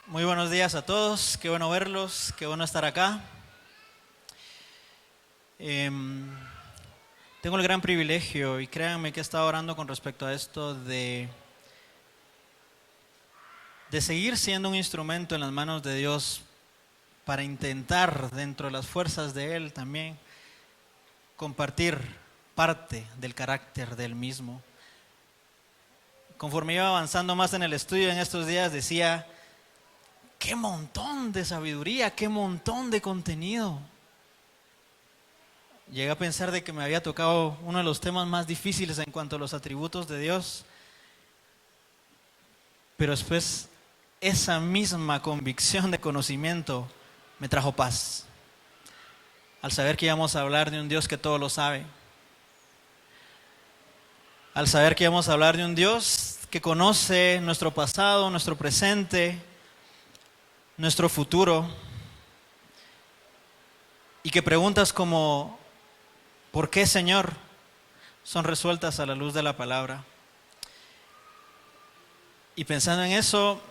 Muy buenos días a todos, qué bueno verlos, qué bueno estar acá. Tengo el gran privilegio, y créanme que he estado orando con respecto a esto, de seguir siendo un instrumento en las manos de Dios para intentar, dentro de las fuerzas de Él también, compartir parte del carácter del mismo. Conforme iba avanzando más en el estudio en estos días, decía: qué montón de sabiduría, qué montón de contenido. Llegué a pensar de que me había tocado uno de los temas más difíciles en cuanto a los atributos de Dios. Pero después esa misma convicción de conocimiento me trajo paz. Al saber que íbamos a hablar de un Dios que todo lo sabe. Al saber que íbamos a hablar de un Dios que conoce nuestro pasado, nuestro presente, nuestro futuro. Y que preguntas como ¿por qué, Señor?, son resueltas a la luz de la palabra. Y pensando en eso,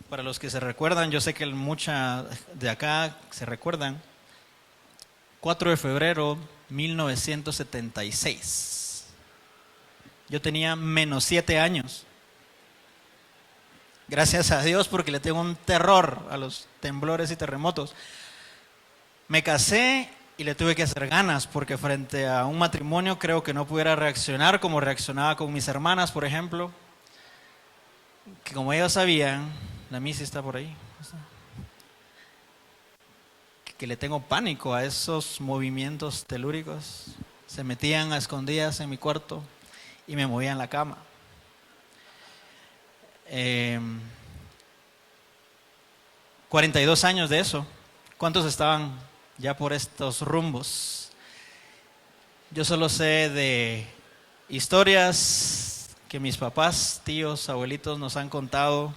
para los que se recuerdan, yo sé que mucha de acá se recuerdan, 4 de febrero 1976. Yo tenía -7 años. Gracias a Dios, porque le tengo un terror a los temblores y terremotos. Me casé y le tuve que hacer ganas, porque frente a un matrimonio creo que no pudiera reaccionar como reaccionaba con mis hermanas, por ejemplo, que como ellos sabían, la Missy está por ahí, que le tengo pánico a esos movimientos telúricos. Se metían a escondidas en mi cuarto y me movían la cama. 42 años de eso. ¿Cuántos estaban ya por estos rumbos? Yo solo sé de historias que mis papás, tíos, abuelitos nos han contado,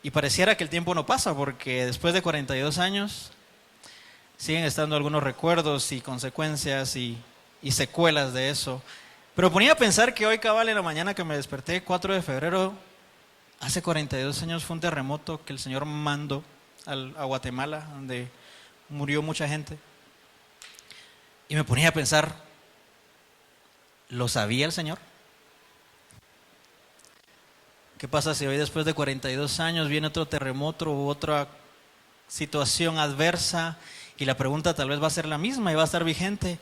y pareciera que el tiempo no pasa, porque después de 42 años siguen estando algunos recuerdos y consecuencias y secuelas de eso. Pero ponía a pensar que hoy, cabal, en la mañana que me desperté, 4 de febrero, hace 42 años fue un terremoto que el Señor mandó a Guatemala, donde murió mucha gente. Y me ponía a pensar, ¿lo sabía el Señor? ¿Qué pasa si hoy, después de 42 años, viene otro terremoto u otra situación adversa, y la pregunta tal vez va a ser la misma y va a estar vigente?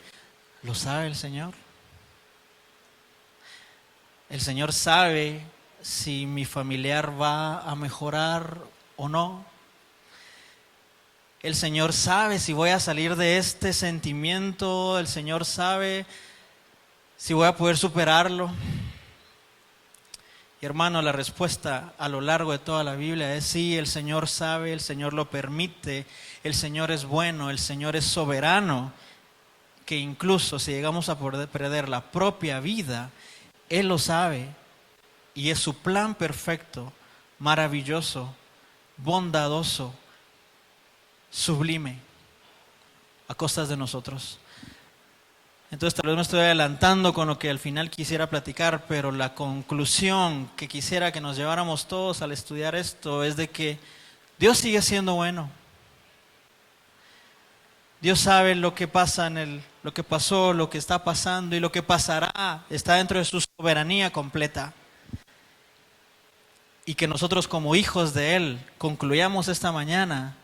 ¿Lo sabe el Señor? El Señor sabe si mi familiar va a mejorar o no. El Señor sabe si voy a salir de este sentimiento. El Señor sabe si voy a poder superarlo. Y hermano, la respuesta a lo largo de toda la Biblia es sí. El Señor sabe, el Señor lo permite, el Señor es bueno, el Señor es soberano, que incluso si llegamos a perder la propia vida, Él lo sabe, y es su plan perfecto, maravilloso, bondadoso, sublime, a costas de nosotros. Entonces tal vez me estoy adelantando con lo que al final quisiera platicar, pero la conclusión que quisiera que nos lleváramos todos al estudiar esto es de que Dios sigue siendo bueno. Dios sabe lo que pasa lo que pasó, lo que está pasando y lo que pasará. Está dentro de su soberanía completa. Y que nosotros, como hijos de Él, concluyamos esta mañana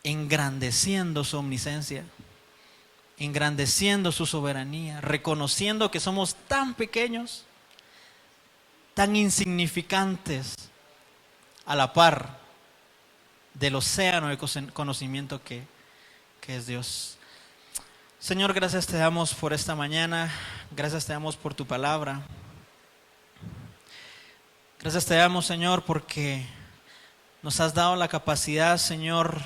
engrandeciendo su omnisciencia, engrandeciendo su soberanía, reconociendo que somos tan pequeños, tan insignificantes, a la par del océano de conocimiento que es Dios. Señor, gracias te damos por esta mañana, gracias te damos por tu palabra. Gracias te damos, Señor, porque nos has dado la capacidad, Señor,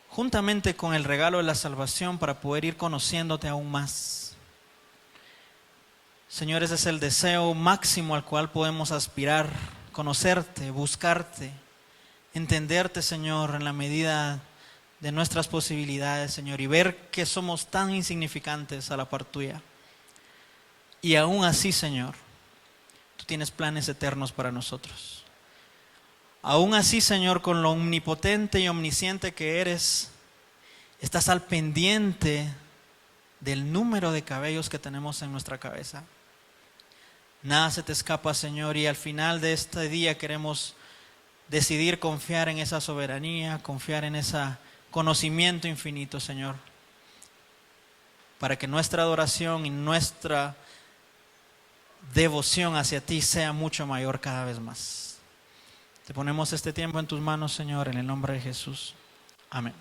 juntamente con el regalo de la salvación, para poder ir conociéndote aún más. Señor, ese es el deseo máximo al cual podemos aspirar: conocerte, buscarte, entenderte, Señor, en la medida de nuestras posibilidades, Señor, y ver que somos tan insignificantes a la par tuya. Y aún así, Señor, tú tienes planes eternos para nosotros. Aún así, Señor, con lo omnipotente y omnisciente que eres, estás al pendiente del número de cabellos que tenemos en nuestra cabeza. Nada se te escapa, Señor, y al final de este día queremos decidir confiar en esa soberanía, confiar en ese conocimiento infinito, Señor, para que nuestra adoración y nuestra devoción hacia ti sea mucho mayor cada vez más. Te ponemos este tiempo en tus manos, Señor, en el nombre de Jesús. Amén.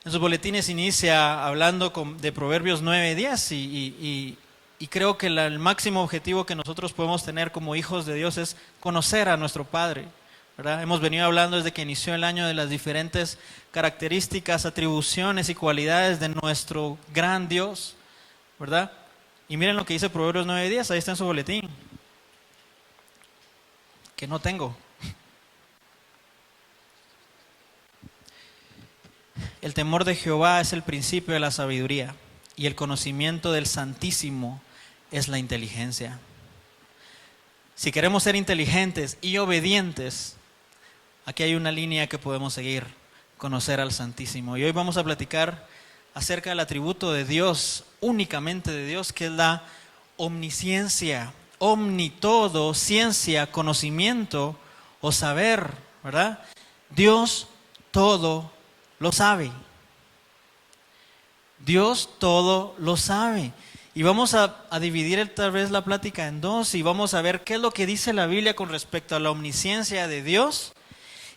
En sus boletines inicia hablando de Proverbios 9:10 y creo que el máximo objetivo que nosotros podemos tener como hijos de Dios es conocer a nuestro Padre, ¿verdad? Hemos venido hablando desde que inició el año de las diferentes características, atribuciones y cualidades de nuestro gran Dios, ¿verdad? Y miren lo que dice Proverbios 9:10, ahí está en su boletín, que no tengo. El temor de Jehová es el principio de la sabiduría, y el conocimiento del Santísimo es la inteligencia. Si queremos ser inteligentes y obedientes, aquí hay una línea que podemos seguir: conocer al Santísimo. Y hoy vamos a platicar acerca del atributo de Dios, únicamente de Dios, que es la omnisciencia. Omni, todo, ciencia, conocimiento o saber, ¿verdad? Dios todo lo sabe. Dios todo lo sabe. Y vamos a dividir tal vez la plática en dos y vamos a ver qué es lo que dice la Biblia con respecto a la omnisciencia de Dios.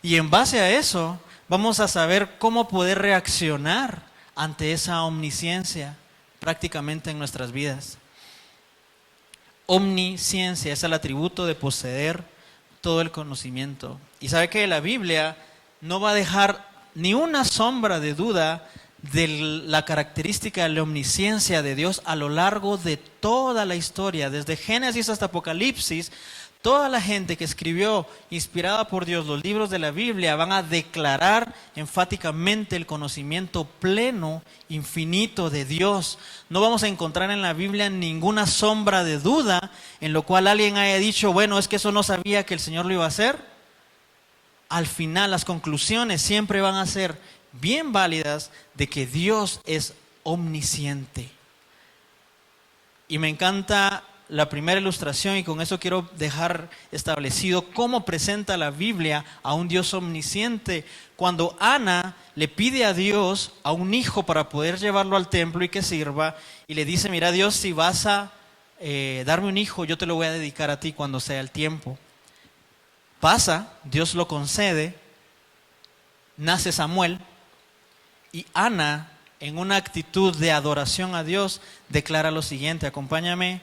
Y en base a eso vamos a saber cómo poder reaccionar ante esa omnisciencia prácticamente en nuestras vidas. Omnisciencia es el atributo de poseer todo el conocimiento. Y sabe que la Biblia no va a dejar ni una sombra de duda de la característica de la omnisciencia de Dios a lo largo de toda la historia, desde Génesis hasta Apocalipsis. Toda la gente que escribió, inspirada por Dios, los libros de la Biblia van a declarar enfáticamente el conocimiento pleno, infinito de Dios. No vamos a encontrar en la Biblia ninguna sombra de duda en lo cual alguien haya dicho, bueno, es que eso no sabía que el Señor lo iba a hacer. Al final las conclusiones siempre van a ser bien válidas de que Dios es omnisciente. Y me encanta la primera ilustración y con eso quiero dejar establecido cómo presenta la Biblia a un Dios omnisciente. Cuando Ana le pide a Dios a un hijo para poder llevarlo al templo y que sirva, y le dice, mira Dios, si vas a darme un hijo, yo te lo voy a dedicar a ti cuando sea el tiempo. Pasa, Dios lo concede, nace Samuel y Ana, en una actitud de adoración a Dios, declara lo siguiente. Acompáñame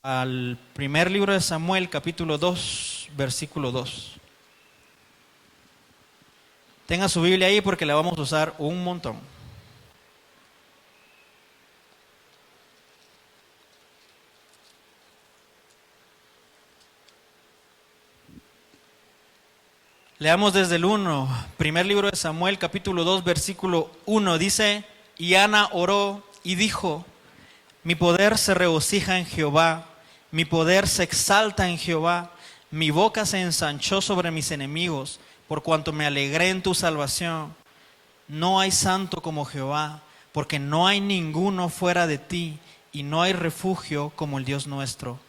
al primer libro de Samuel, capítulo 2, versículo 2. Tenga su Biblia ahí porque la vamos a usar un montón. Leamos desde el 1, primer libro de Samuel, capítulo 2, versículo 1. Dice, y Ana oró y dijo, mi poder se regocija en Jehová, mi poder se exalta en Jehová, mi boca se ensanchó sobre mis enemigos, por cuanto me alegré en tu salvación. No hay santo como Jehová, porque no hay ninguno fuera de ti, y no hay refugio como el Dios nuestro.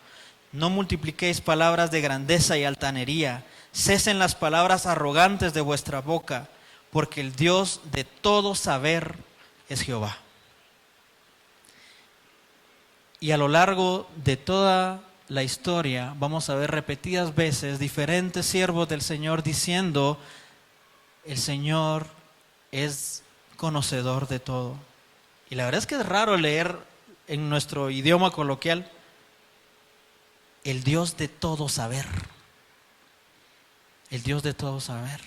No multipliquéis palabras de grandeza y altanería, cesen las palabras arrogantes de vuestra boca, porque el Dios de todo saber es Jehová. Y a lo largo de toda la historia vamos a ver repetidas veces diferentes siervos del Señor diciendo, el Señor es conocedor de todo. Y la verdad es que es raro leer en nuestro idioma coloquial, el Dios de todo saber. El Dios de todo saber.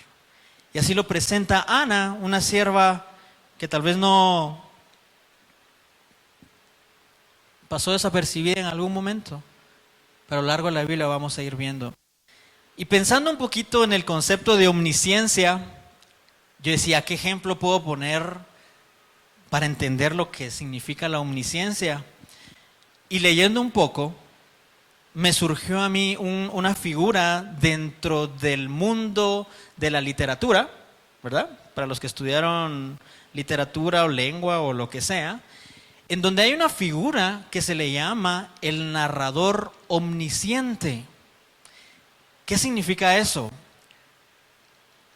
Y así lo presenta Ana, una sierva que tal vez no pasó desapercibida en algún momento, pero a lo largo de la Biblia vamos a ir viendo. Y pensando un poquito en el concepto de omnisciencia, yo decía, ¿qué ejemplo puedo poner para entender lo que significa la omnisciencia? Y leyendo un poco, me surgió a mí una figura dentro del mundo de la literatura, ¿verdad? Para los que estudiaron literatura o lengua o lo que sea, en donde hay una figura que se le llama el narrador omnisciente. ¿Qué significa eso?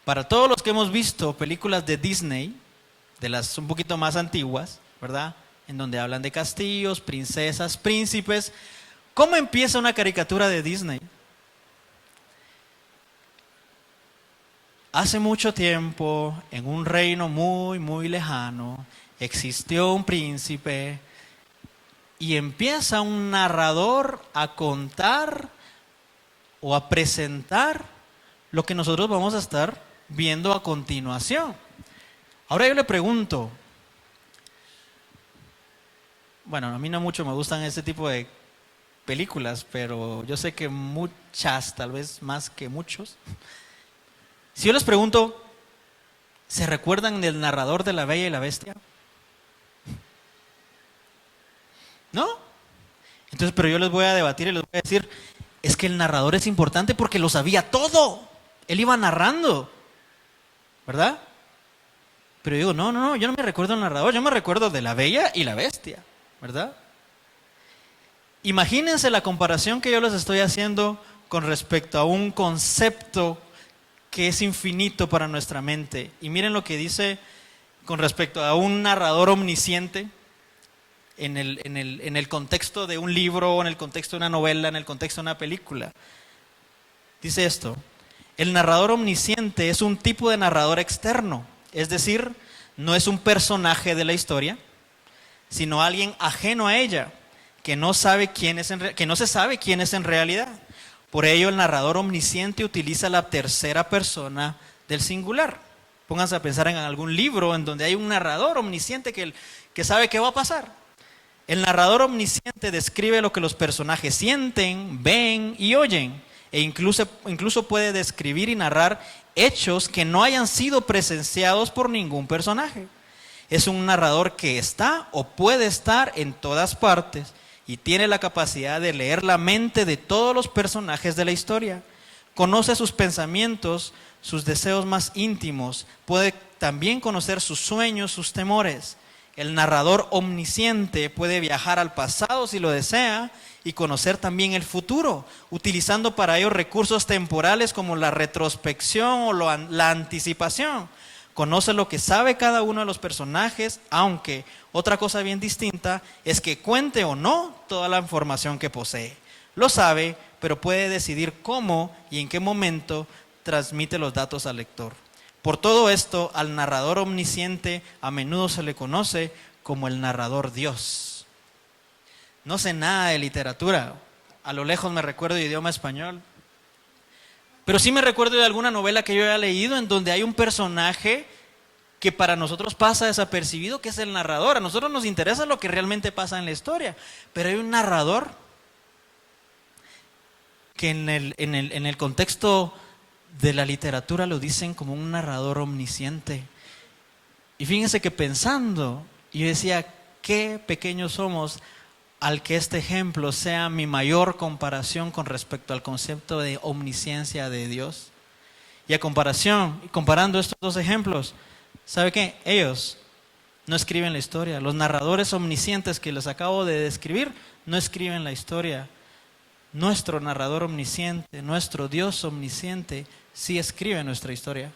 Para todos los que hemos visto películas de Disney, de las un poquito más antiguas, ¿verdad? En donde hablan de castillos, princesas, príncipes. ¿Cómo empieza una caricatura de Disney? Hace mucho tiempo, en un reino muy, muy lejano, existió un príncipe y empieza un narrador a contar o a presentar lo que nosotros vamos a estar viendo a continuación. Ahora yo le pregunto, bueno, a mí no mucho me gustan este tipo de películas, pero yo sé que muchas, tal vez más que muchos. Si yo les pregunto, ¿se recuerdan del narrador de La Bella y la Bestia? ¿No? Entonces, pero yo les voy a debatir y les voy a decir, es que el narrador es importante porque lo sabía todo. Él iba narrando, ¿verdad? Pero digo, no, yo no me recuerdo del narrador, yo me recuerdo de La Bella y la Bestia, ¿verdad? Imagínense la comparación que yo les estoy haciendo con respecto a un concepto que es infinito para nuestra mente. Y miren lo que dice con respecto a un narrador omnisciente en el contexto de un libro, en el contexto de una novela, en el contexto de una película. Dice esto: el narrador omnisciente es un tipo de narrador externo, es decir, no es un personaje de la historia, sino alguien ajeno a ella, que no se sabe quién es en realidad. Por ello, el narrador omnisciente utiliza la tercera persona del singular. Pónganse a pensar en algún libro en donde hay un narrador omnisciente que sabe qué va a pasar. El narrador omnisciente describe lo que los personajes sienten, ven y oyen, e incluso puede describir y narrar hechos que no hayan sido presenciados por ningún personaje. Es un narrador que está o puede estar en todas partes y tiene la capacidad de leer la mente de todos los personajes de la historia. Conoce sus pensamientos, sus deseos más íntimos, puede también conocer sus sueños, sus temores. El narrador omnisciente puede viajar al pasado si lo desea y conocer también el futuro, utilizando para ello recursos temporales como la retrospección o la anticipación. Conoce lo que sabe cada uno de los personajes, aunque otra cosa bien distinta es que cuente o no toda la información que posee. Lo sabe, pero puede decidir cómo y en qué momento transmite los datos al lector. Por todo esto, al narrador omnisciente a menudo se le conoce como el narrador Dios. No sé nada de literatura, a lo lejos me recuerdo de idioma español, pero sí me recuerdo de alguna novela que yo haya leído en donde hay un personaje que para nosotros pasa desapercibido, que es el narrador. A nosotros nos interesa lo que realmente pasa en la historia, pero hay un narrador que en el contexto de la literatura lo dicen como un narrador omnisciente. Y fíjense que pensando, yo decía, qué pequeños somos al que este ejemplo sea mi mayor comparación con respecto al concepto de omnisciencia de Dios. Y comparando estos dos ejemplos, ¿sabe qué? Ellos no escriben la historia. Los narradores omniscientes que les acabo de describir no escriben la historia. Nuestro narrador omnisciente, nuestro Dios omnisciente, sí escribe nuestra historia.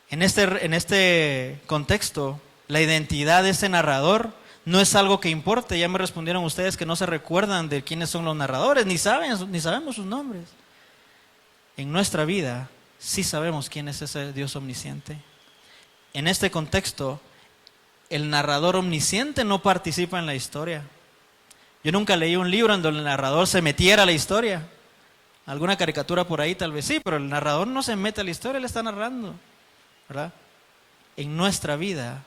En este contexto, la identidad de ese narrador no es algo que importe. Ya me respondieron ustedes que no se recuerdan de quiénes son los narradores, ni sabemos sus nombres. En nuestra vida sí sabemos quién es ese Dios omnisciente. En este contexto, el narrador omnisciente no participa en la historia. Yo nunca leí un libro en donde el narrador se metiera a la historia. Alguna caricatura por ahí tal vez sí, pero el narrador no se mete a la historia, él está narrando, ¿verdad? En nuestra vida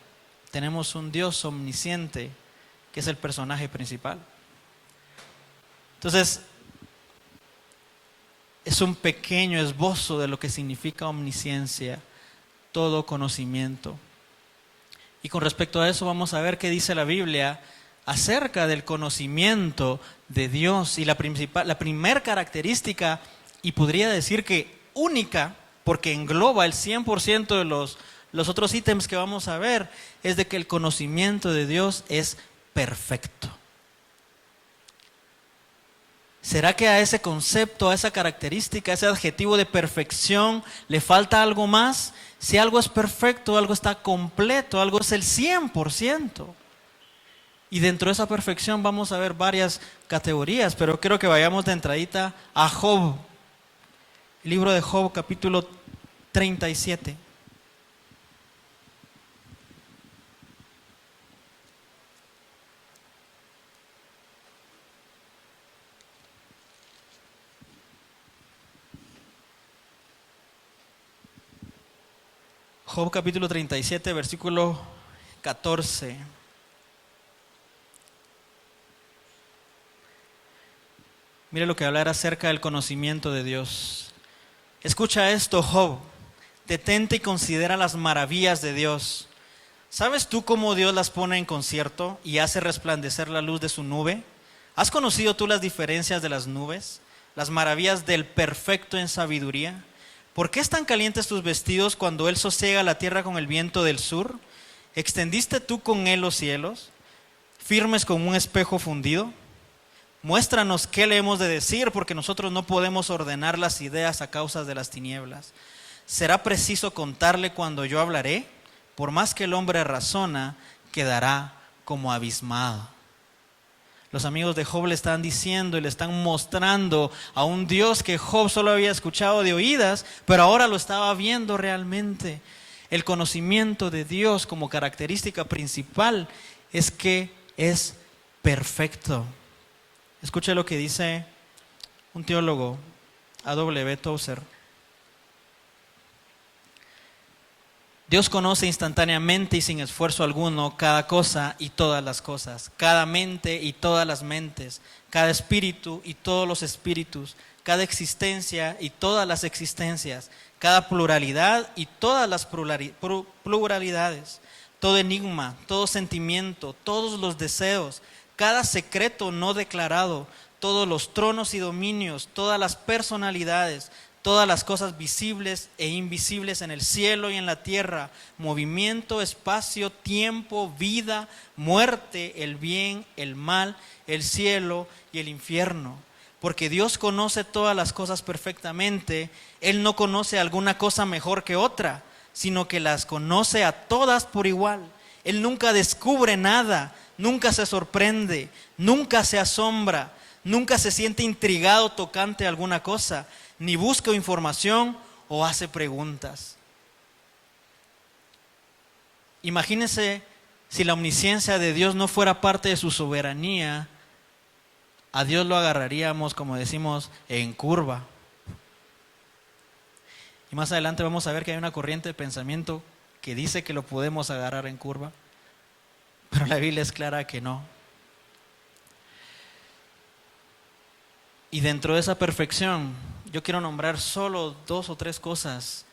tenemos un Dios omnisciente que es el personaje principal. Entonces, es un pequeño esbozo de lo que significa omnisciencia, todo conocimiento. Y con respecto a eso vamos a ver qué dice la Biblia acerca del conocimiento de Dios. Y la primera característica, y podría decir que única, porque engloba el 100% de los otros ítems que vamos a ver, es de que el conocimiento de Dios es perfecto. ¿Será que a ese concepto, a esa característica, a ese adjetivo de perfección le falta algo más? Si algo es perfecto, algo está completo, algo es el 100%. Y dentro de esa perfección vamos a ver varias categorías, pero quiero que vayamos de entradita a Job. El libro de Job, capítulo 37. Job capítulo 37, versículo 14. Mire lo que habla acerca del conocimiento de Dios. Escucha esto, Job. Detente y considera las maravillas de Dios. ¿Sabes tú cómo Dios las pone en concierto y hace resplandecer la luz de su nube? ¿Has conocido tú las diferencias de las nubes? Las maravillas del perfecto en sabiduría. ¿Por qué están calientes tus vestidos cuando Él sosiega la tierra con el viento del sur? ¿Extendiste tú con Él los cielos, firmes como un espejo fundido? Muéstranos qué le hemos de decir, porque nosotros no podemos ordenar las ideas a causa de las tinieblas. ¿Será preciso contarle cuando yo hablaré? Por más que el hombre razona, quedará como abismado. Los amigos de Job le están diciendo y le están mostrando a un Dios que Job solo había escuchado de oídas, pero ahora lo estaba viendo realmente. El conocimiento de Dios como característica principal es que es perfecto. Escuche lo que dice un teólogo, A.W. Tozer. Dios conoce instantáneamente y sin esfuerzo alguno cada cosa y todas las cosas, cada mente y todas las mentes, cada espíritu y todos los espíritus, cada existencia y todas las existencias, cada pluralidad y todas las pluralidades, todo enigma, todo sentimiento, todos los deseos, cada secreto no declarado, todos los tronos y dominios, todas las personalidades, todas las cosas visibles e invisibles en el cielo y en la tierra, movimiento, espacio, tiempo, vida, muerte, el bien, el mal, el cielo y el infierno. Porque Dios conoce todas las cosas perfectamente, Él no conoce alguna cosa mejor que otra, sino que las conoce a todas por igual. Él nunca descubre nada, nunca se sorprende, nunca se asombra, nunca se siente intrigado tocante a alguna cosa, ni busca información o hace preguntas. Imagínense si la omnisciencia de Dios no fuera parte de su soberanía, a Dios lo agarraríamos, como decimos, en curva. Y más adelante vamos a ver que hay una corriente de pensamiento que dice que lo podemos agarrar en curva, pero la Biblia es clara que no. Y dentro de esa perfección, yo quiero nombrar solo 2 o 3 cosas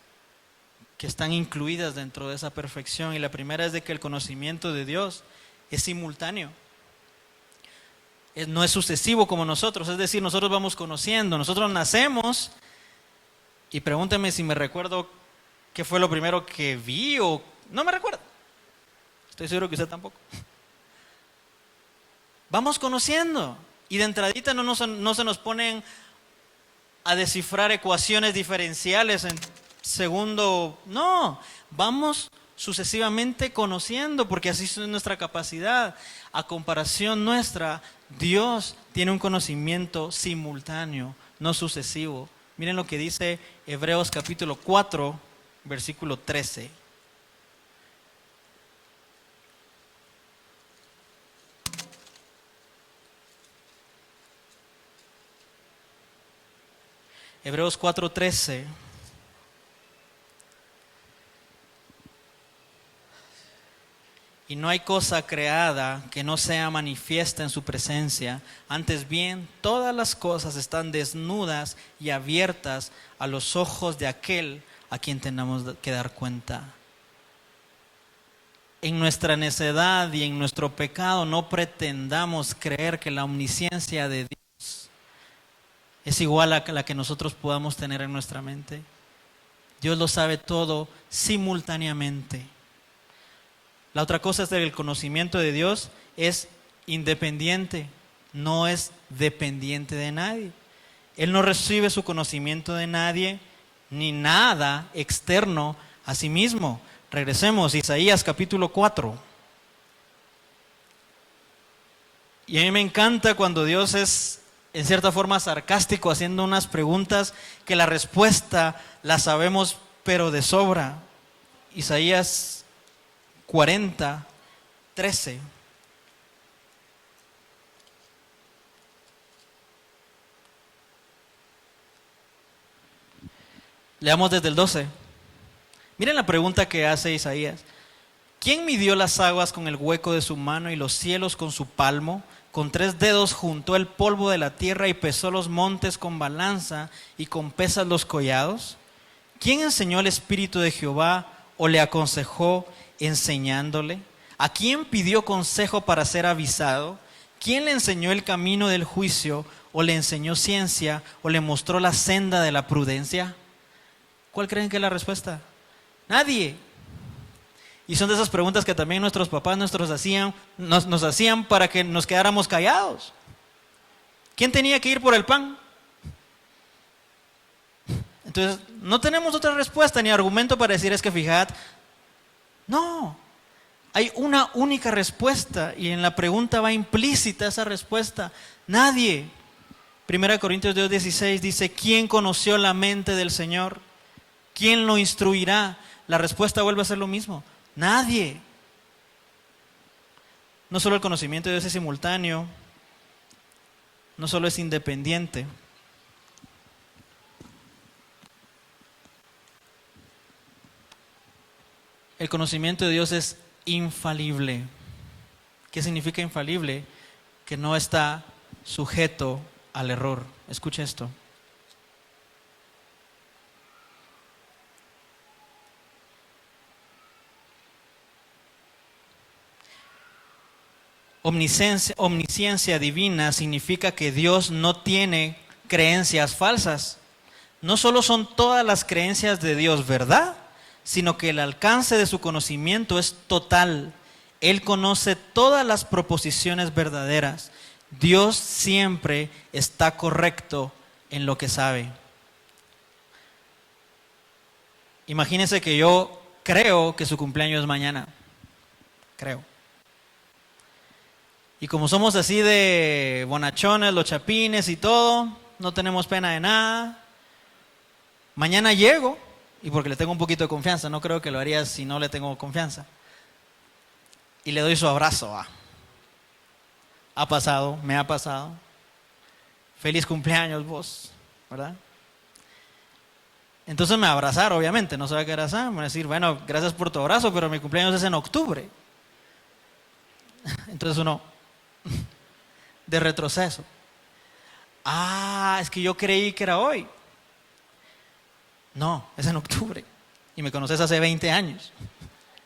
que están incluidas dentro de esa perfección. Y la primera es de que el conocimiento de Dios es simultáneo. No es sucesivo como nosotros, es decir, nosotros vamos conociendo, nosotros nacemos, y pregúnteme si me recuerdo qué fue lo primero que vi o no me recuerdo. Estoy seguro que usted tampoco. Vamos conociendo y de entradita no se nos ponen a descifrar ecuaciones diferenciales en segundo, no, vamos sucesivamente conociendo, porque así es nuestra capacidad. A comparación nuestra, Dios tiene un conocimiento simultáneo, no sucesivo. Miren lo que dice Hebreos capítulo 4, versículo 13. Hebreos 4:13. Y no hay cosa creada que no sea manifiesta en su presencia. Antes bien, todas las cosas están desnudas y abiertas a los ojos de aquel a quien tenemos que dar cuenta. en nuestra necedad y en nuestro pecado no pretendamos creer que la omnisciencia de Dios es igual a la que nosotros podamos tener en nuestra mente. Dios lo sabe todo simultáneamente. La otra cosa es que el conocimiento de Dios es independiente, no es dependiente de nadie. Él no recibe su conocimiento de nadie ni nada externo a sí mismo. Regresemos, Isaías capítulo 4. Y a mí me encanta cuando Dios es en cierta forma sarcástico, haciendo unas preguntas que la respuesta la sabemos pero de sobra. Isaías 40, 13. Leamos desde el 12. Miren la pregunta que hace Isaías. ¿Quién midió las aguas con el hueco de su mano y los cielos con su palmo? Con 3 dedos juntó el polvo de la tierra y pesó los montes con balanza y con pesas los collados. ¿Quién enseñó el Espíritu de Jehová o le aconsejó enseñándole? ¿A quién pidió consejo para ser avisado? ¿Quién le enseñó el camino del juicio o le enseñó ciencia o le mostró la senda de la prudencia? ¿Cuál creen que es la respuesta? Nadie. Y son de esas preguntas que también nuestros papás nos hacían para que nos quedáramos callados. ¿Quién tenía que ir por el pan? Entonces, no tenemos otra respuesta ni argumento para decir es que fijad. No, hay una única respuesta y en la pregunta va implícita esa respuesta. Nadie. 1 Corintios 2:16 dice, ¿quién conoció la mente del Señor? ¿Quién lo instruirá? La respuesta vuelve a ser lo mismo. Nadie. No solo el conocimiento de Dios es simultáneo, no solo es independiente. El conocimiento de Dios es infalible. ¿Qué significa infalible? Que no está sujeto al error. Escucha esto. Omnisciencia divina significa que Dios no tiene creencias falsas. No solo son todas las creencias de Dios verdad, sino que el alcance de su conocimiento es total. Él conoce todas las proposiciones verdaderas. Dios siempre está correcto en lo que sabe. Imagínense que yo creo que su cumpleaños es mañana. Creo. Y como somos así de bonachones, los chapines y todo, no tenemos pena de nada. Mañana llego, y porque le tengo un poquito de confianza, no creo que lo haría si no le tengo confianza. Y le doy su abrazo. Ha pasado, me ha pasado. Feliz cumpleaños vos, ¿verdad? Entonces me abrazar, obviamente, no sabe qué abrazar. Me va a decir, bueno, gracias por tu abrazo, pero mi cumpleaños es en octubre. Entonces uno, de retroceso. Es que yo creí que era hoy. No, es en octubre. Y me conoces hace 20 años.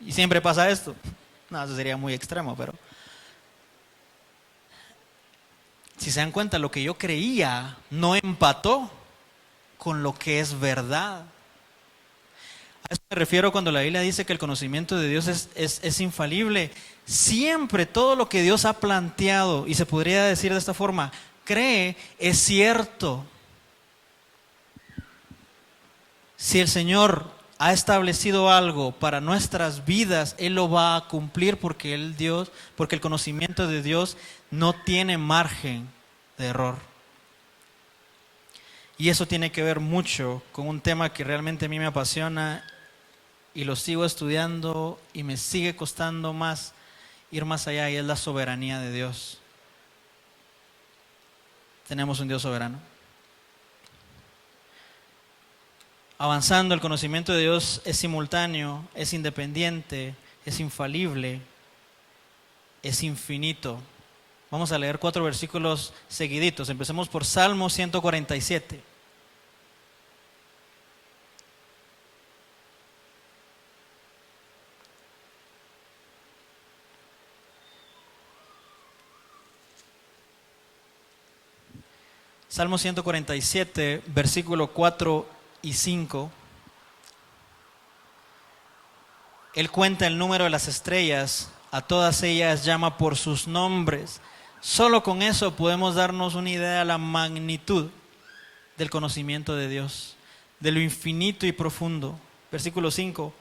Y siempre pasa esto. No, eso sería muy extremo, pero si se dan cuenta, lo que yo creía no empató con lo que es verdad. A eso me refiero cuando la Biblia dice que el conocimiento de Dios es infalible. Siempre todo lo que Dios ha planteado, y se podría decir de esta forma, cree, es cierto. Si el Señor ha establecido algo para nuestras vidas, Él lo va a cumplir porque el conocimiento de Dios no tiene margen de error. Y eso tiene que ver mucho con un tema que realmente a mí me apasiona y lo sigo estudiando y me sigue costando más ir más allá, y es la soberanía de Dios. Tenemos un Dios soberano. Avanzando, el conocimiento de Dios es simultáneo, es independiente, es infalible, es infinito. Vamos a leer 4 versículos seguiditos. Empecemos por Salmo 147. Salmo 147, versículo 4 y 5. Él cuenta el número de las estrellas, a todas ellas llama por sus nombres. Solo con eso podemos darnos una idea de la magnitud del conocimiento de Dios, de lo infinito y profundo. Versículo 5.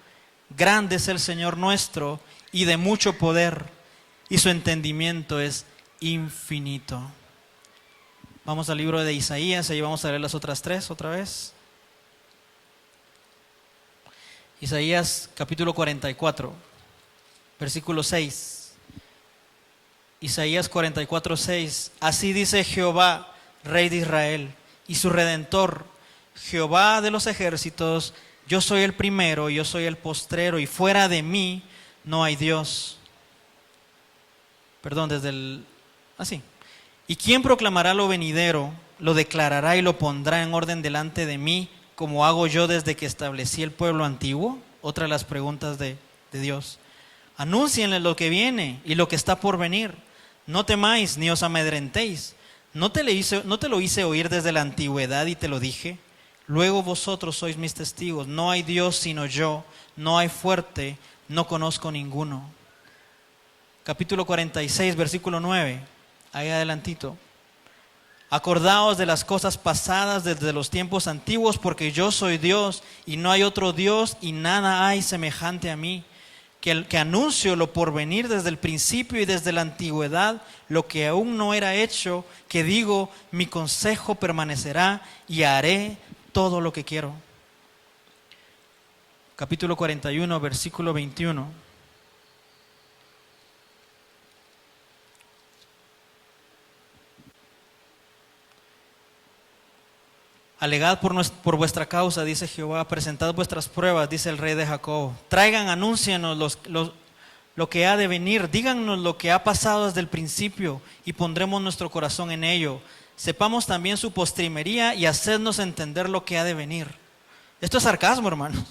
Grande es el Señor nuestro y de mucho poder, y su entendimiento es infinito. Vamos al libro de Isaías, ahí vamos a leer las otras tres otra vez. Isaías capítulo 44, versículo 6. Isaías 44, 6. Así dice Jehová, Rey de Israel, y su Redentor, Jehová de los ejércitos: yo soy el primero, yo soy el postrero, y fuera de mí no hay Dios. Perdón, desde el... así. ¿Y quién proclamará lo venidero, lo declarará y lo pondrá en orden delante de mí, como hago yo desde que establecí el pueblo antiguo? Otra de las preguntas de Dios. Anúncienle lo que viene y lo que está por venir. No temáis ni os amedrentéis. ¿No te lo hice oír desde la antigüedad y te lo dije? Luego vosotros sois mis testigos. No hay Dios sino yo, no hay fuerte, no conozco ninguno. Capítulo 46, versículo 9, ahí adelantito. Acordaos de las cosas pasadas desde los tiempos antiguos, porque yo soy Dios y no hay otro Dios y nada hay semejante a mí. Que anuncio lo por venir desde el principio y desde la antigüedad, lo que aún no era hecho, que digo, mi consejo permanecerá y haré todo lo que quiero. Capítulo 41, versículo 21. Alegad por vuestra causa, dice Jehová, presentad vuestras pruebas, dice el Rey de Jacob. Traigan, anúncienos lo que ha de venir, díganos lo que ha pasado desde el principio y pondremos nuestro corazón en ello. Sepamos también su postrimería y hacednos entender lo que ha de venir. Esto es sarcasmo, hermanos.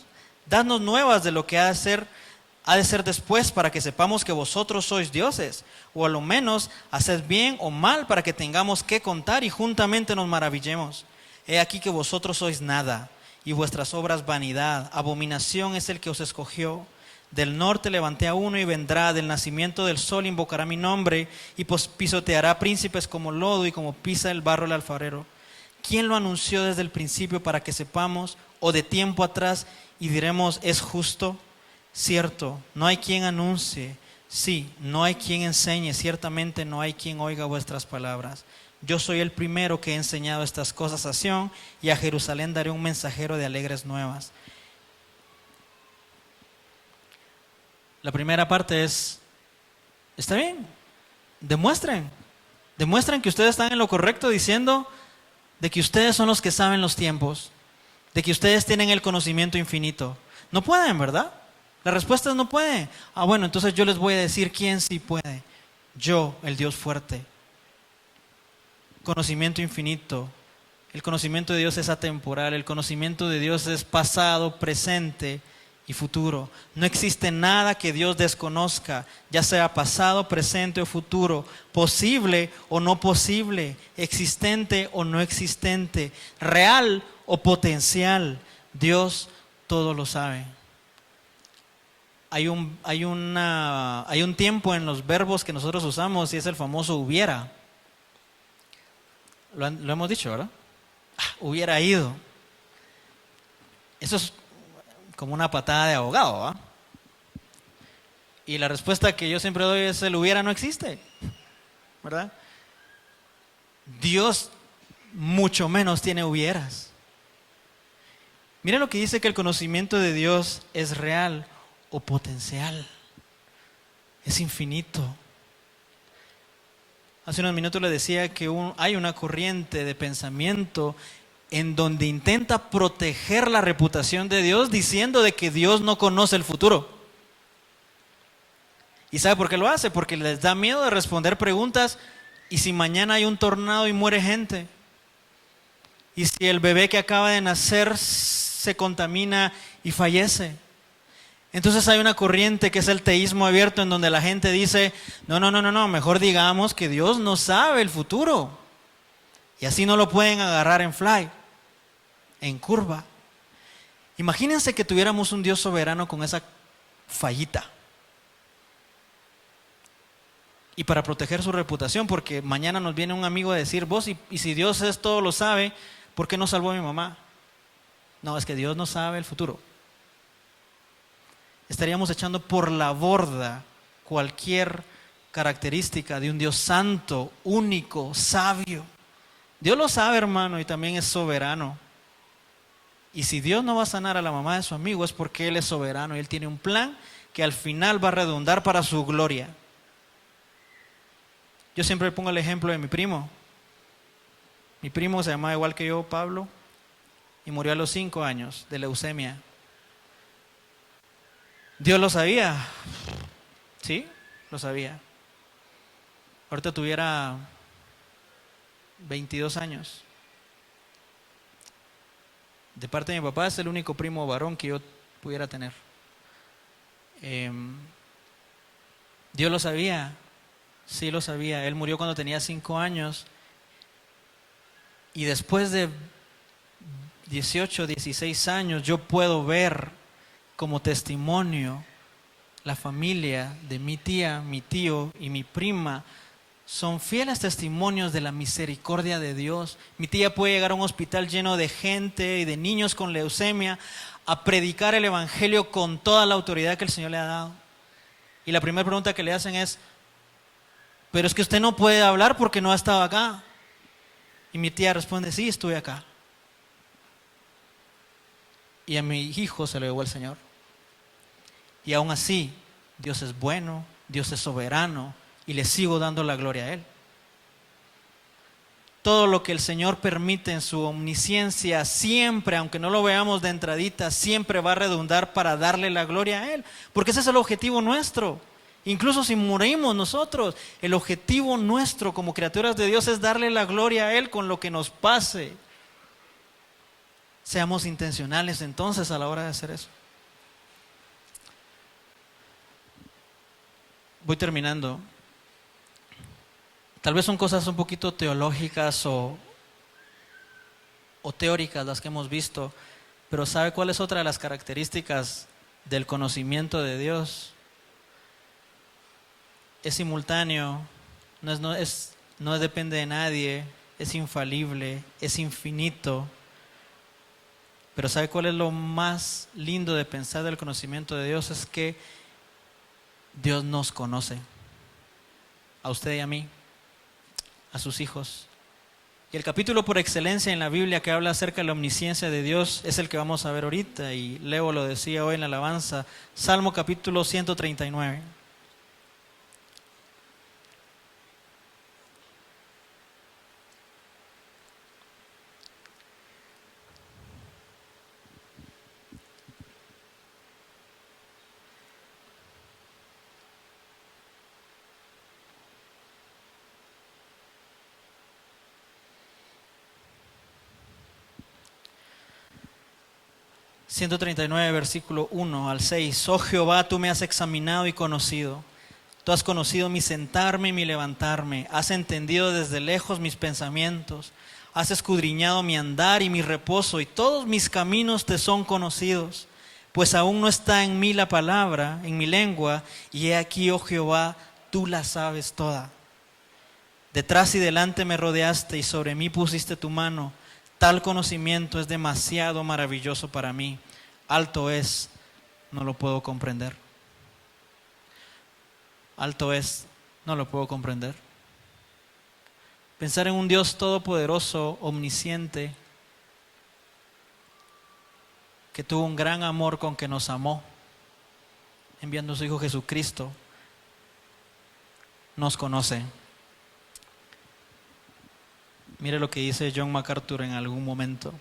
Dadnos nuevas de lo que ha de ser después, para que sepamos que vosotros sois dioses, o a lo menos haced bien o mal para que tengamos que contar y juntamente nos maravillemos. He aquí que vosotros sois nada, y vuestras obras vanidad. Abominación es el que os escogió. Del norte levanté a uno y vendrá, del nacimiento del sol invocará mi nombre, y pisoteará príncipes como lodo y como pisa el barro el alfarero. ¿Quién lo anunció desde el principio para que sepamos, o de tiempo atrás y diremos es justo? Cierto, no hay quien anuncie, sí, no hay quien enseñe, ciertamente no hay quien oiga vuestras palabras. Yo soy el primero que he enseñado estas cosas a Sión, y a Jerusalén daré un mensajero de alegres nuevas. La primera parte es, está bien, demuestren que ustedes están en lo correcto diciendo de que ustedes son los que saben los tiempos, de que ustedes tienen el conocimiento infinito. No pueden, ¿verdad? La respuesta es no pueden. Bueno, entonces yo les voy a decir quién sí puede. Yo, el Dios fuerte. Conocimiento infinito. El conocimiento de Dios es atemporal. El conocimiento de Dios es pasado, presente y futuro. No existe nada que Dios desconozca, ya sea pasado, presente o futuro, posible o no posible, existente o no existente, real o potencial. Dios todo lo sabe. Hay un tiempo en los verbos que nosotros usamos y es el famoso hubiera. Lo hemos dicho, ¿verdad? Hubiera ido. Eso es como una patada de abogado, ¿va? Y la respuesta que yo siempre doy es: el hubiera no existe, ¿verdad? Dios mucho menos tiene hubieras. Miren lo que dice, que el conocimiento de Dios es real o potencial, es infinito. Hace unos minutos le decía que hay una corriente de pensamiento en donde intenta proteger la reputación de Dios diciendo de que Dios no conoce el futuro. ¿Y sabe por qué lo hace? Porque les da miedo de responder preguntas. ¿Y si mañana hay un tornado y muere gente? ¿Y si el bebé que acaba de nacer se contamina y fallece? Entonces hay una corriente que es el teísmo abierto, en donde la gente dice: no, mejor digamos que Dios no sabe el futuro. Y así no lo pueden agarrar en fly, en curva. Imagínense que tuviéramos un Dios soberano con esa fallita. Y para proteger su reputación, porque mañana nos viene un amigo a decir, vos, y si Dios es todo lo sabe, ¿por qué no salvó a mi mamá? No, es que Dios no sabe el futuro. Estaríamos echando por la borda cualquier característica de un Dios santo, único, sabio. Dios lo sabe, hermano, y también es soberano. Y si Dios no va a sanar a la mamá de su amigo, es porque Él es soberano y Él tiene un plan que al final va a redundar para su gloria. Yo siempre pongo el ejemplo de mi primo. Mi primo se llamaba igual que yo, Pablo, y murió a los 5 años de leucemia. Dios lo sabía. Sí, lo sabía. Ahorita tuviera 22 años. De parte de mi papá es el único primo varón que yo pudiera tener. Dios lo sabía. Sí, lo sabía. Él murió cuando tenía 5 años. Y después de 18, 16 años, yo puedo ver como testimonio la familia de mi tía, mi tío y mi prima. Son fieles testimonios de la misericordia de Dios. Mi tía puede llegar a un hospital lleno de gente y de niños con leucemia a predicar el evangelio con toda la autoridad que el Señor le ha dado. Y la primera pregunta que le hacen es, pero es que usted no puede hablar porque no ha estado acá. Y mi tía responde, sí, estuve acá. Y a mi hijo se lo llevó el Señor. Y aún así, Dios es bueno, Dios es soberano y le sigo dando la gloria a Él. Todo lo que el Señor permite en su omnisciencia siempre, aunque no lo veamos de entradita, siempre va a redundar para darle la gloria a Él. Porque ese es el objetivo nuestro. Incluso si morimos nosotros, el objetivo nuestro como criaturas de Dios es darle la gloria a Él con lo que nos pase. Seamos intencionales entonces a la hora de hacer eso. Voy terminando. Tal vez son cosas un poquito teológicas o teóricas las que hemos visto, pero ¿sabe cuál es otra de las características del conocimiento de Dios? Es simultáneo, no depende de nadie, es infalible, es infinito. Pero ¿sabe cuál es lo más lindo de pensar del conocimiento de Dios? Es que Dios nos conoce, a usted y a mí, a sus hijos. Y el capítulo por excelencia en la Biblia que habla acerca de la omnisciencia de Dios es el que vamos a ver ahorita, y Leo lo decía hoy en la alabanza, Salmo capítulo 139. ...139 versículo 1 al 6... Oh Jehová, tú me has examinado y conocido. Tú has conocido mi sentarme y mi levantarme. Has entendido desde lejos mis pensamientos. Has escudriñado mi andar y mi reposo, y todos mis caminos te son conocidos. Pues aún no está en mí la palabra, en mi lengua, y he aquí, oh Jehová, tú la sabes toda. Detrás y delante me rodeaste, y sobre mí pusiste tu mano. Tal conocimiento es demasiado maravilloso para mí. Alto es, no lo puedo comprender. Alto es, no lo puedo comprender. Pensar en un Dios todopoderoso, omnisciente, que tuvo un gran amor con que nos amó, enviando a su Hijo Jesucristo, nos conoce. Mire lo que dice John MacArthur en algún momento.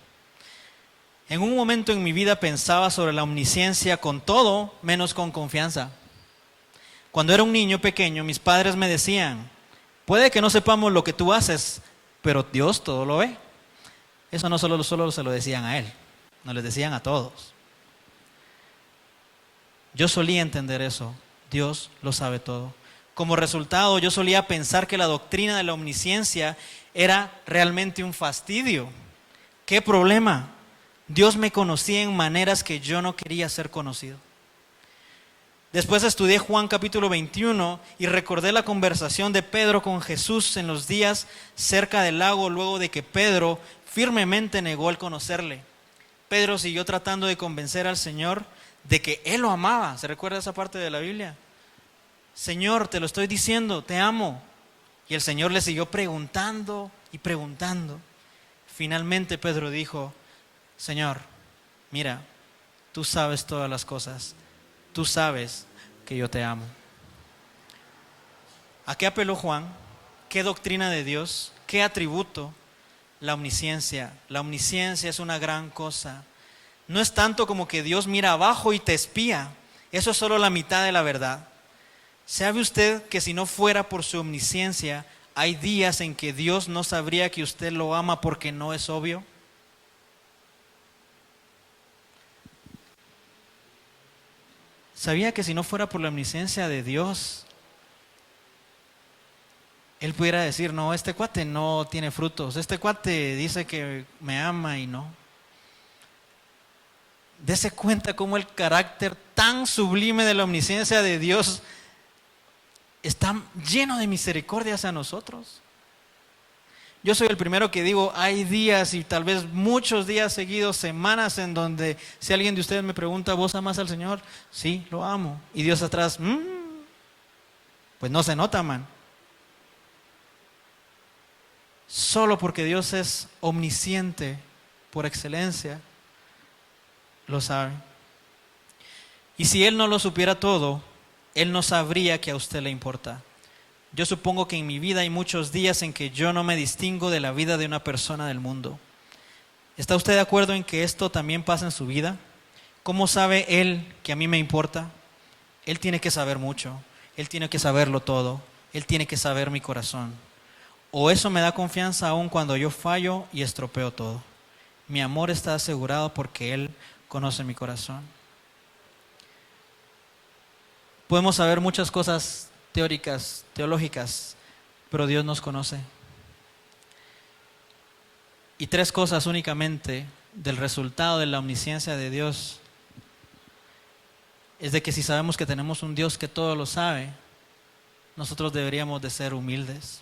En un momento en mi vida pensaba sobre la omnisciencia con todo menos con confianza. Cuando era un niño pequeño, mis padres me decían, puede que no sepamos lo que tú haces, pero Dios todo lo ve. Eso no solo se lo decían a él, nos lo decían a todos. Yo solía entender eso, Dios lo sabe todo. Como resultado, yo solía pensar que la doctrina de la omnisciencia era realmente un fastidio. ¿Qué problema? Dios me conocía en maneras que yo no quería ser conocido. Después estudié Juan capítulo 21 y recordé la conversación de Pedro con Jesús en los días cerca del lago, luego de que Pedro firmemente negó el conocerle. Pedro siguió tratando de convencer al Señor de que Él lo amaba. ¿Se recuerda esa parte de la Biblia? Señor, te lo estoy diciendo, te amo. Y el Señor le siguió preguntando y preguntando. Finalmente Pedro dijo: Señor, mira, tú sabes todas las cosas, tú sabes que yo te amo. ¿A qué apeló Juan? ¿Qué doctrina de Dios? ¿Qué atributo? La omnisciencia. La omnisciencia es una gran cosa. No es tanto como que Dios mira abajo y te espía. Eso es solo la mitad de la verdad. ¿Sabe usted que si no fuera por su omnisciencia, hay días en que Dios no sabría que usted lo ama porque no es obvio? ¿Sabía que si no fuera por la omnisciencia de Dios, Él pudiera decir: no, este cuate no tiene frutos, este cuate dice que me ama y no? Dese cuenta cómo el carácter tan sublime de la omnisciencia de Dios está lleno de misericordia hacia nosotros. Yo soy el primero que digo, hay días y tal vez muchos días seguidos, semanas en donde si alguien de ustedes me pregunta: ¿vos amas al Señor? Sí, lo amo. Y Dios atrás, pues no se nota, man. Solo porque Dios es omnisciente por excelencia, lo sabe. Y si Él no lo supiera todo, Él no sabría que a usted le importa. Yo supongo que en mi vida hay muchos días en que yo no me distingo de la vida de una persona del mundo. ¿Está usted de acuerdo en que esto también pasa en su vida? ¿Cómo sabe Él que a mí me importa? Él tiene que saber mucho. Él tiene que saberlo todo. Él tiene que saber mi corazón. O eso me da confianza aún cuando yo fallo y estropeo todo. Mi amor está asegurado porque Él conoce mi corazón. Podemos saber muchas cosas teóricas, teológicas, pero Dios nos conoce. Y 3 cosas únicamente del resultado de la omnisciencia de Dios es de que si sabemos que tenemos un Dios que todo lo sabe, nosotros deberíamos de ser humildes.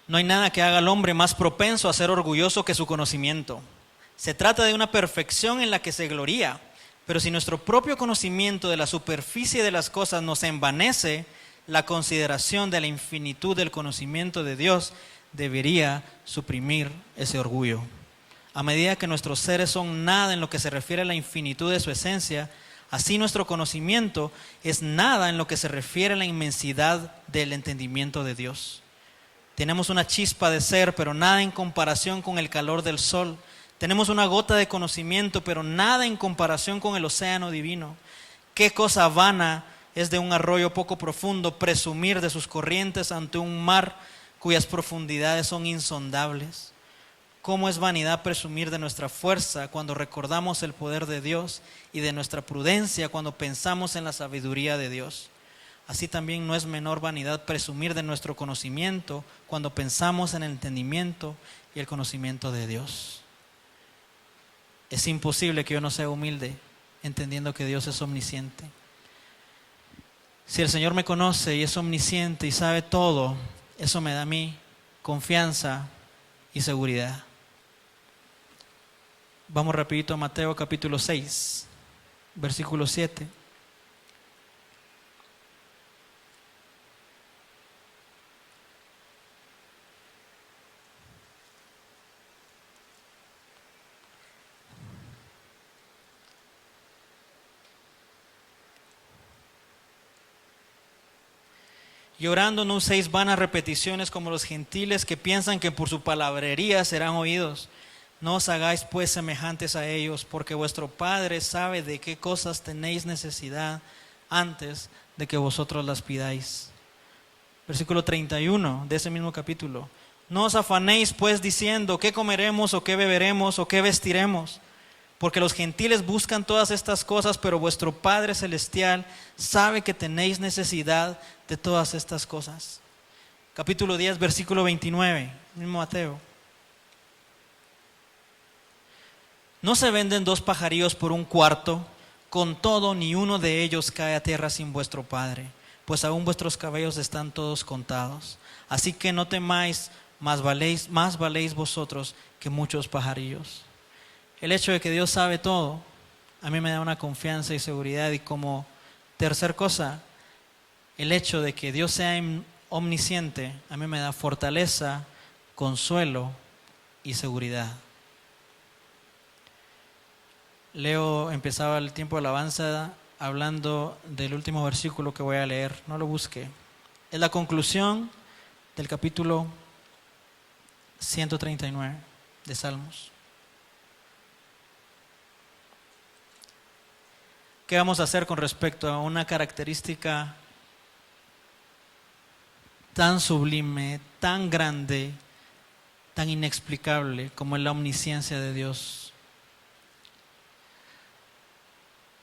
No hay nada que haga al hombre más propenso a ser orgulloso que su conocimiento. Se trata de una perfección en la que se gloría, pero si nuestro propio conocimiento de la superficie de las cosas nos envanece, la consideración de la infinitud del conocimiento de Dios debería suprimir ese orgullo. A medida que nuestros seres son nada en lo que se refiere a la infinitud de su esencia, así nuestro conocimiento es nada en lo que se refiere a la inmensidad del entendimiento de Dios. Tenemos una chispa de ser, pero nada en comparación con el calor del sol. Tenemos una gota de conocimiento, pero nada en comparación con el océano divino. Qué cosa vana es de un arroyo poco profundo presumir de sus corrientes ante un mar cuyas profundidades son insondables. Cómo es vanidad presumir de nuestra fuerza cuando recordamos el poder de Dios y de nuestra prudencia cuando pensamos en la sabiduría de Dios. Así también no es menor vanidad presumir de nuestro conocimiento cuando pensamos en el entendimiento y el conocimiento de Dios. Es imposible que yo no sea humilde entendiendo que Dios es omnisciente. Si el Señor me conoce y es omnisciente y sabe todo, eso me da a mí confianza y seguridad. Vamos rapidito a Mateo capítulo 6, versículo 7. Y orando no uséis vanas repeticiones como los gentiles que piensan que por su palabrería serán oídos. No os hagáis pues semejantes a ellos, porque vuestro Padre sabe de qué cosas tenéis necesidad antes de que vosotros las pidáis. Versículo 31 de ese mismo capítulo. No os afanéis pues diciendo, ¿qué comeremos o qué beberemos o qué vestiremos? Porque los gentiles buscan todas estas cosas, pero vuestro Padre Celestial sabe que tenéis necesidad de todas estas cosas. Capítulo 10, versículo 29, mismo Mateo. ¿No se venden 2 pajarillos por un cuarto? Con todo, ni uno de ellos cae a tierra sin vuestro Padre, pues aún vuestros cabellos están todos contados. Así que no temáis, más valéis vosotros que muchos pajarillos. El hecho de que Dios sabe todo, a mí me da una confianza y seguridad. Y como tercer cosa, el hecho de que Dios sea omnisciente, a mí me da fortaleza, consuelo y seguridad. Leo, empezaba el tiempo de alabanza hablando del último versículo que voy a leer, no lo busque. Es la conclusión del capítulo 139 de Salmos. ¿Qué vamos a hacer con respecto a una característica tan sublime, tan grande, tan inexplicable como es la omnisciencia de Dios?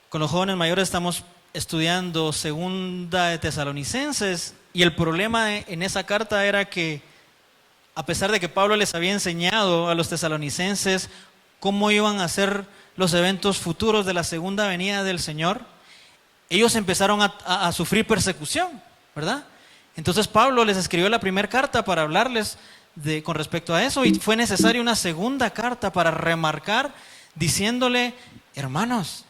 Con los jóvenes mayores estamos estudiando Segunda de Tesalonicenses, y el problema en esa carta era que, a pesar de que Pablo les había enseñado a los tesalonicenses cómo iban a ser los eventos futuros de la segunda venida del Señor, ellos empezaron a sufrir persecución, ¿verdad? Entonces Pablo les escribió la primera carta para hablarles con respecto a eso, y fue necesaria una segunda carta para remarcar, diciéndole: hermanos,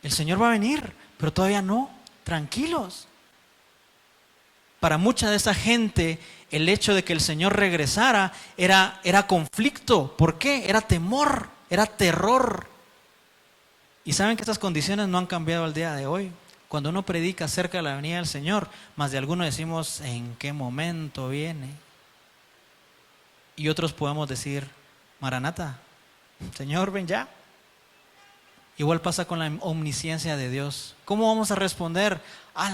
el Señor va a venir, pero todavía no, tranquilos. Para mucha de esa gente, el hecho de que el Señor regresara era conflicto. ¿Por qué? Era temor, era terror. Y saben que estas condiciones no han cambiado al día de hoy. Cuando uno predica acerca de la venida del Señor, más de algunos decimos: ¿en qué momento viene? Y otros podemos decir: Maranata, Señor, ven ya. Igual pasa con la omnisciencia de Dios. ¿Cómo vamos a responder?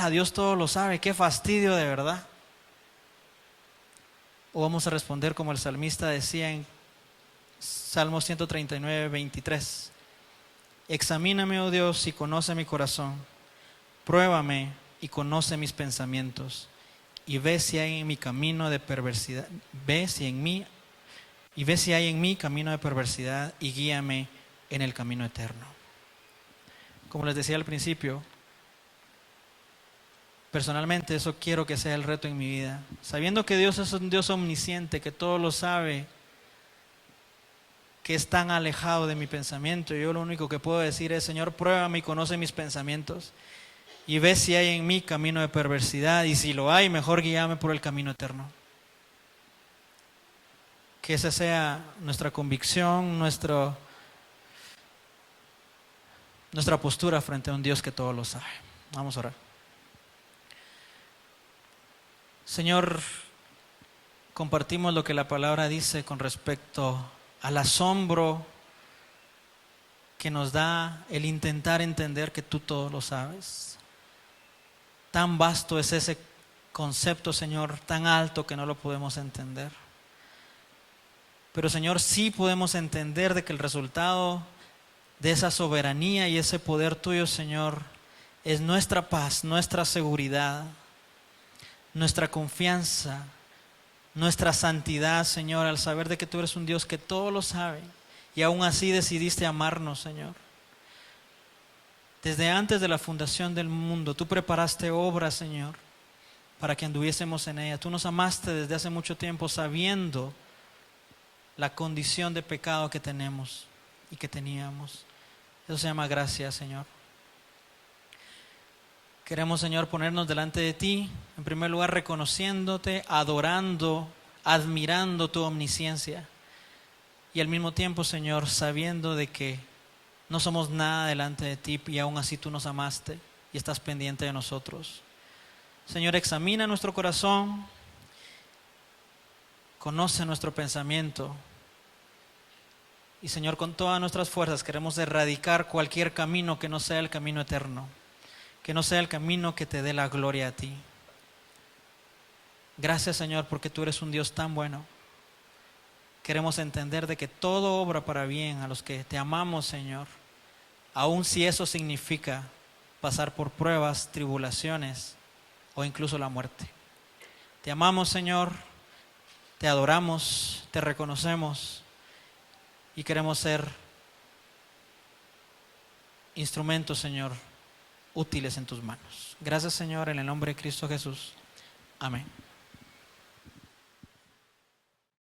Dios todo lo sabe, qué fastidio de verdad. O vamos a responder como el salmista decía en Salmo 139, 23. Examíname, oh Dios, y conoce mi corazón. Pruébame y conoce mis pensamientos. Y ve si hay en mi camino de perversidad. Ve si hay en mí camino de perversidad, y guíame en el camino eterno. Como les decía al principio, personalmente eso quiero que sea el reto en mi vida. Sabiendo que Dios es un Dios omnisciente, que todo lo sabe, que es tan alejado de mi pensamiento, yo lo único que puedo decir es: Señor, pruébame y conoce mis pensamientos, y ve si hay en mí camino de perversidad, y si lo hay, mejor guíame por el camino eterno. Que esa sea nuestra convicción, nuestra postura frente a un Dios que todo lo sabe. Vamos a orar. Señor, compartimos lo que la palabra dice con respecto al asombro que nos da el intentar entender que tú todo lo sabes. Tan vasto es ese concepto, Señor, tan alto que no lo podemos entender. Pero, Señor, sí podemos entender de que el resultado de esa soberanía y ese poder tuyo, Señor, es nuestra paz, nuestra seguridad, nuestra confianza, nuestra santidad, Señor, al saber de que tú eres un Dios que todo lo sabe, y aún así decidiste amarnos, Señor. Desde antes de la fundación del mundo, tú preparaste obras, Señor, para que anduviésemos en ella. Tú nos amaste desde hace mucho tiempo, sabiendo la condición de pecado que tenemos y que teníamos. Eso se llama gracia, Señor. Queremos, Señor, ponernos delante de ti, en primer lugar reconociéndote, adorando, admirando tu omnisciencia, y al mismo tiempo, Señor, sabiendo de que no somos nada delante de ti, y aún así tú nos amaste y estás pendiente de nosotros. Señor, examina nuestro corazón, conoce nuestro pensamiento, y, Señor, con todas nuestras fuerzas queremos erradicar cualquier camino que no sea el camino eterno, que no sea el camino que te dé la gloria a ti. Gracias, Señor, porque tú eres un Dios tan bueno. queremos entender de que todo obra para bien a los que te amamos, Señor, aun si eso significa pasar por pruebas, tribulaciones o incluso la muerte. Te amamos, Señor, te adoramos, te reconocemos y queremos ser instrumentos, Señor, útiles en tus manos. Gracias, Señor, en el nombre de Cristo Jesús. Amén.